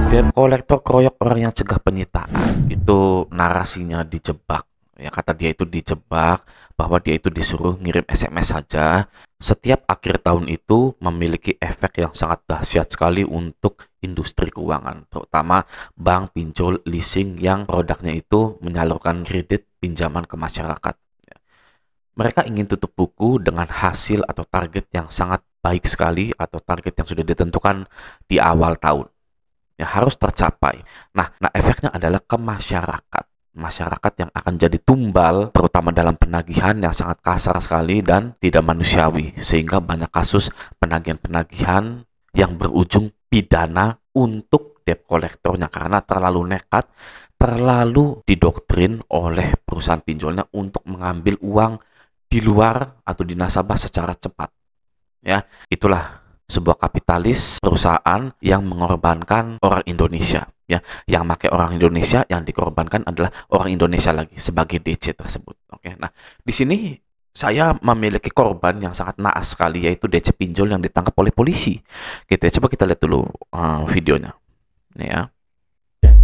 Debt collector keroyok orang yang cegah penyitaan. Itu narasinya dijebak. Ya, kata dia itu dijebak bahwa dia itu disuruh ngirim SMS saja. Setiap akhir tahun itu memiliki efek yang sangat dahsyat sekali untuk industri keuangan, terutama bank, pinjol, leasing yang produknya itu menyalurkan kredit pinjaman ke masyarakat. Mereka ingin tutup buku dengan hasil atau target yang sangat baik sekali atau target yang sudah ditentukan di awal tahun. Ya, harus tercapai. Nah, efeknya adalah ke masyarakat. Masyarakat yang akan jadi tumbal, terutama dalam penagihan yang sangat kasar sekali dan tidak manusiawi. Sehingga banyak kasus penagihan-penagihan yang berujung pidana untuk debt kolektornya karena terlalu nekat, terlalu didoktrin oleh perusahaan pinjolnya untuk mengambil uang di luar atau di nasabah secara cepat. Ya, itulah sebuah kapitalis perusahaan yang mengorbankan orang Indonesia, ya, yang pakai orang Indonesia, yang dikorbankan adalah orang Indonesia lagi sebagai DC tersebut. Oke, nah di sini saya memiliki korban yang sangat naas sekali, yaitu DC pinjol yang ditangkap oleh polisi. Gitu ya, coba kita lihat dulu videonya. Nih ya.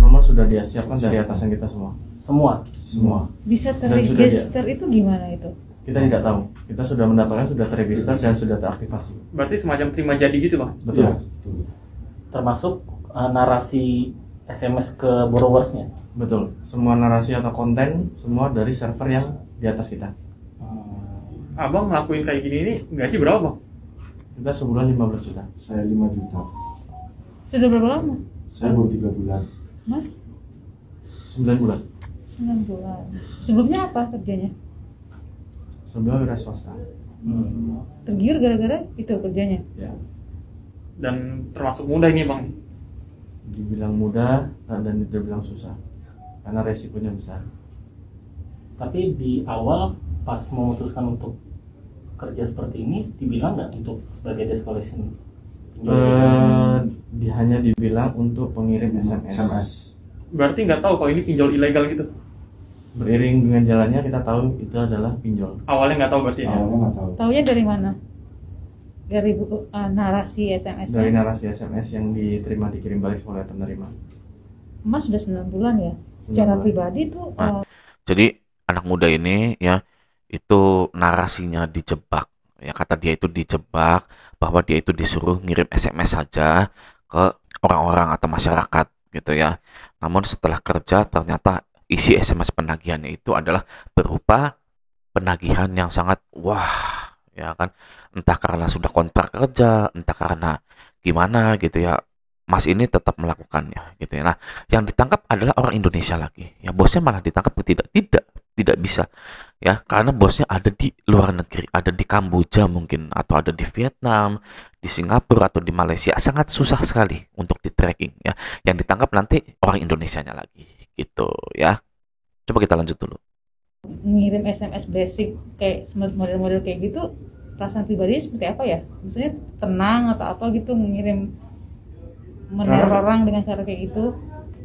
Nomor sudah disiapkan dari atasan kita semua. Semua. Bisa terregister itu gimana itu? Kita tidak tahu. Kita sudah mendapatkan, sudah terregister dan sudah teraktivasi. Berarti semacam terima jadi gitu, Bang? Betul. Ya, termasuk narasi SMS ke borrowersnya. Betul. Semua narasi atau konten semua dari server yang di atas kita. Abang ngelakuin kayak gini ini gaji berapa, Bang? Kita sebulan 15 juta. saya 5 juta. Sudah berapa lama? Saya baru 3 bulan. Mas? 9 bulan. 9 bulan. Sebelumnya apa kerjanya? Sebelum wira swasta. Tergiur gara-gara itu kerjanya? Ya. Dan termasuk mudah ini, Bang? Dibilang mudah dan dibilang susah. Karena resikonya besar. Tapi di awal pas memutuskan untuk kerja seperti ini, dibilang nggak untuk sebagai desk collection? Hanya dibilang untuk pengirim SMS. Berarti nggak tahu kalau ini pinjol ilegal gitu? Beriring dengan jalannya kita tahu itu adalah pinjol. Awalnya nggak tahu berarti ya? Awalnya nggak tahu. Taunya dari mana? Dari narasi SMS? Dari narasi SMS yang dikirim balik oleh penerima. Mas sudah 9 bulan ya? Secara 9 bulan. pribadi tuh Jadi anak muda ini ya itu narasinya dijebak. Ya, kata dia itu dijebak bahwa dia itu disuruh ngirim SMS saja ke orang-orang atau masyarakat gitu ya. Namun setelah kerja ternyata isi SMS penagihannya itu adalah berupa penagihan yang sangat wah, ya kan, entah karena sudah kontrak kerja, entah karena gimana gitu ya, Mas ini tetap melakukannya gitu ya. Nah, yang ditangkap adalah orang Indonesia lagi. Ya, bosnya malah ditangkap tidak bisa. Ya, karena bosnya ada di luar negeri, ada di Kamboja mungkin atau ada di Vietnam, di Singapura atau di Malaysia. Sangat susah sekali untuk di tracking ya. Yang ditangkap nanti orang Indonesianya lagi gitu ya. Coba kita lanjut dulu. ngirim SMS basic kayak model-model kayak gitu, perasaan pribadi seperti apa ya? Maksudnya tenang atau apa gitu meneror orang dengan cara kayak gitu?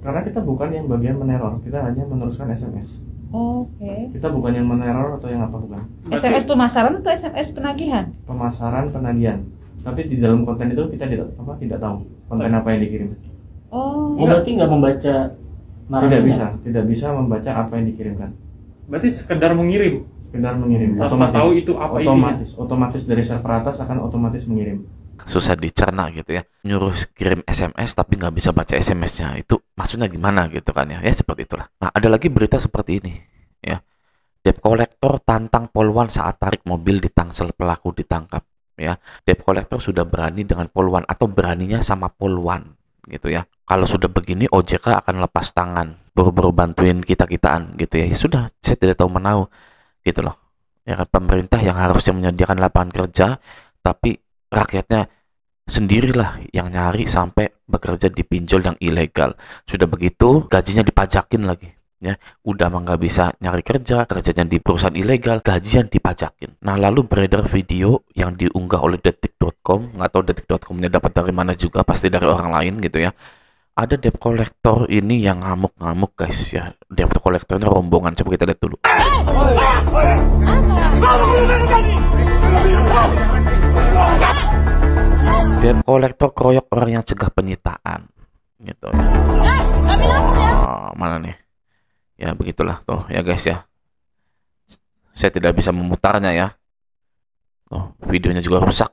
Karena kita bukan yang bagian meneror, kita hanya meneruskan SMS. Oke. Kita bukan yang meneror atau yang apa, bukan. SMS pemasaran atau SMS penagihan? Pemasaran, penagihan. Tapi di dalam konten itu kita tidak tahu konten apa yang dikirim. Oh. Berarti nggak membaca narasinya? Tidak bisa membaca apa yang dikirimkan. Berarti sekedar mengirim? Sekedar mengirim. Tanpa tahu itu apa isinya? Otomatis dari server atas akan otomatis mengirim. Susah dicerna gitu ya, nyuruh kirim SMS tapi nggak bisa baca SMS-nya, itu maksudnya gimana gitu kan ya, seperti itulah. Nah, ada lagi berita seperti ini ya, debt collector tantang Polwan saat tarik mobil di Tangsel, pelaku ditangkap ya. Debt collector sudah berani dengan Polwan atau beraninya sama Polwan gitu ya. Kalau sudah begini OJK akan lepas tangan, buru-buru bantuin kita-kitaan gitu ya. Ya sudah, saya tidak tahu menau gitu loh ya kan, pemerintah yang harusnya menyediakan lapangan kerja tapi rakyatnya sendirilah yang nyari sampai bekerja di pinjol yang ilegal. Sudah begitu gajinya dipajakin lagi ya. Udah mah nggak bisa nyari kerjanya di perusahaan ilegal, gajian dipajakin. Nah, lalu beredar video yang diunggah oleh detik.com, nggak tahu detik.com-nya dapat dari mana juga, pasti dari orang lain gitu ya. Ada debt collector ini yang ngamuk-ngamuk guys ya. Debt collectornya rombongan, coba kita lihat dulu. Debt collector keroyok orang yang cegah penyitaan. gitu ya. Mana nih? Ya begitulah tuh ya guys ya. Saya tidak bisa memutarnya ya. Tuh, videonya juga rusak.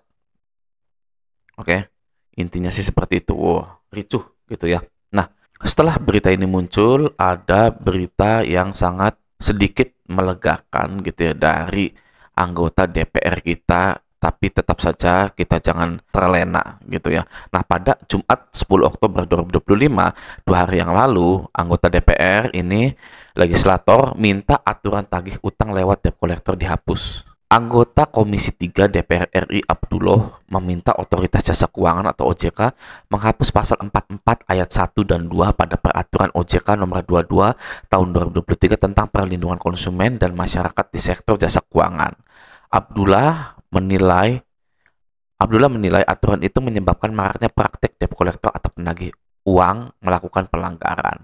Oke. Intinya sih seperti itu. Wow, ricuh gitu ya. Nah, setelah berita ini muncul, ada berita yang sangat sedikit melegakan gitu ya dari anggota DPR kita, tapi tetap saja kita jangan terlena gitu ya. Nah, pada Jumat 10 Oktober 2025, 2 hari yang lalu, anggota DPR ini, legislator, minta aturan tagih utang lewat debt collector dihapus. Anggota Komisi 3 DPR RI Abdullah meminta Otoritas Jasa Keuangan atau OJK menghapus pasal 44 ayat 1 dan 2 pada Peraturan OJK nomor 22 tahun 2023 tentang perlindungan konsumen dan masyarakat di sektor jasa keuangan. Abdullah menilai aturan itu menyebabkan maraknya praktek debt collector atau penagih uang melakukan pelanggaran.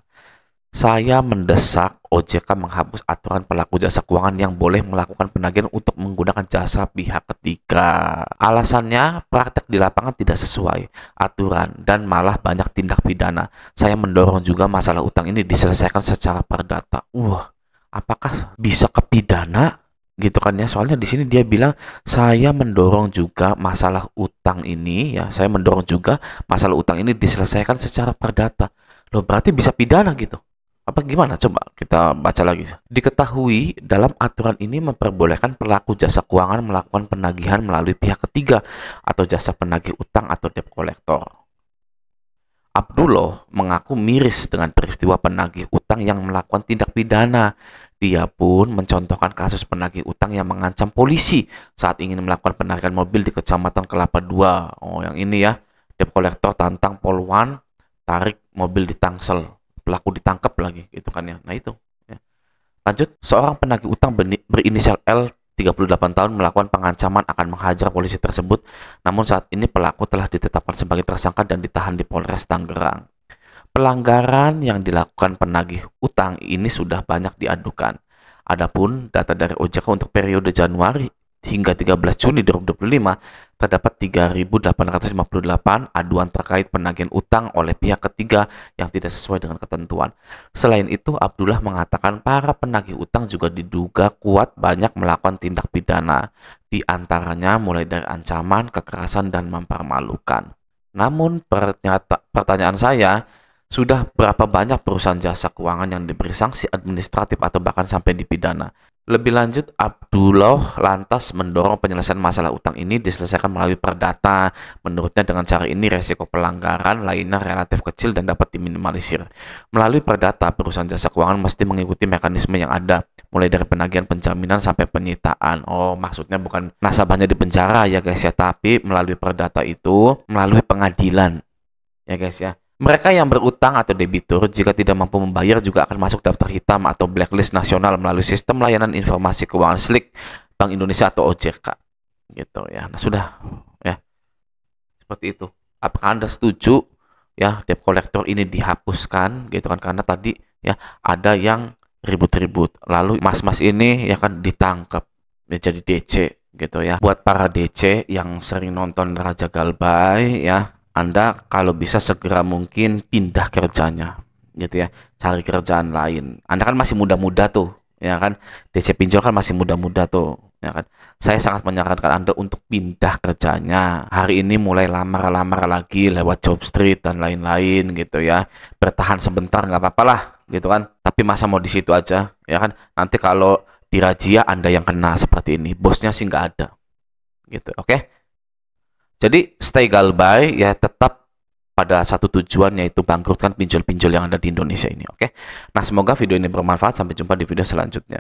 Saya mendesak OJK menghapus aturan pelaku jasa keuangan yang boleh melakukan penagihan untuk menggunakan jasa pihak ketiga. Alasannya, praktek di lapangan tidak sesuai aturan dan malah banyak tindak pidana. Saya mendorong juga masalah utang ini diselesaikan secara perdata. Apakah bisa kepidana? Gitu kan ya, soalnya di sini dia bilang saya mendorong juga masalah utang ini ya, saya mendorong juga masalah utang ini diselesaikan secara perdata. Loh, berarti bisa pidana gitu. Apa gimana? Coba kita baca lagi. Diketahui dalam aturan ini memperbolehkan pelaku jasa keuangan melakukan penagihan melalui pihak ketiga atau jasa penagih utang atau debt collector. Abdullah mengaku miris dengan peristiwa penagih utang yang melakukan tindak pidana. Dia pun mencontohkan kasus penagih utang yang mengancam polisi saat ingin melakukan penagihan mobil di Kecamatan Kelapa II. Oh, yang ini ya, debt collector tantang Polwan tarik mobil di Tangsel. Pelaku ditangkap lagi gitu kan ya. Nah itu ya. Lanjut, seorang penagih utang berinisial L 38 tahun melakukan pengancaman akan menghajar polisi tersebut, namun saat ini pelaku telah ditetapkan sebagai tersangka dan ditahan di Polres Tangerang. Pelanggaran yang dilakukan penagih utang ini sudah banyak diadukan. Adapun data dari OJK untuk periode Januari hingga 13 Juni 2025 terdapat 3.858 aduan terkait penagihan utang oleh pihak ketiga yang tidak sesuai dengan ketentuan. Selain itu, Abdullah mengatakan para penagih utang juga diduga kuat banyak melakukan tindak pidana, di antaranya mulai dari ancaman, kekerasan, dan mempermalukan. Namun pertanyaan saya, sudah berapa banyak perusahaan jasa keuangan yang diberi sanksi administratif atau bahkan sampai dipidana? Lebih lanjut, Abdullah lantas mendorong penyelesaian masalah utang ini diselesaikan melalui perdata. Menurutnya dengan cara ini resiko pelanggaran lainnya relatif kecil dan dapat diminimalisir. Melalui perdata, perusahaan jasa keuangan mesti mengikuti mekanisme yang ada, mulai dari penagihan, penjaminan, sampai penyitaan. Oh, maksudnya bukan nasabahnya di penjara ya guys ya, tapi melalui perdata itu melalui pengadilan ya guys ya. Mereka yang berutang atau debitur jika tidak mampu membayar juga akan masuk daftar hitam atau blacklist nasional melalui sistem layanan informasi keuangan SLIK Bank Indonesia atau OJK gitu ya. Nah, sudah ya. Seperti itu. Apakah Anda setuju ya debt collector ini dihapuskan gitu kan, karena tadi ya ada yang ribut-ribut. Lalu mas-mas ini ya kan ditangkap ya, jadi DC gitu ya. Buat para DC yang sering nonton Raja Galbay ya, Anda kalau bisa segera mungkin pindah kerjanya gitu ya, cari kerjaan lain. Anda kan masih muda-muda tuh ya kan, DC pinjol kan masih muda-muda tuh ya kan. Saya sangat menyarankan Anda untuk pindah kerjanya. Hari ini mulai lamar-lamar lagi lewat Jobstreet dan lain-lain gitu ya. Bertahan sebentar nggak apa-apa lah gitu kan, tapi masa mau di situ aja ya kan. Nanti kalau dirazia Anda yang kena seperti ini, bosnya sih nggak ada gitu. Oke. Jadi stay Galbay ya, tetap pada satu tujuan, yaitu bangkrutkan pinjol-pinjol yang ada di Indonesia ini. Oke. Nah, semoga video ini bermanfaat. Sampai jumpa di video selanjutnya.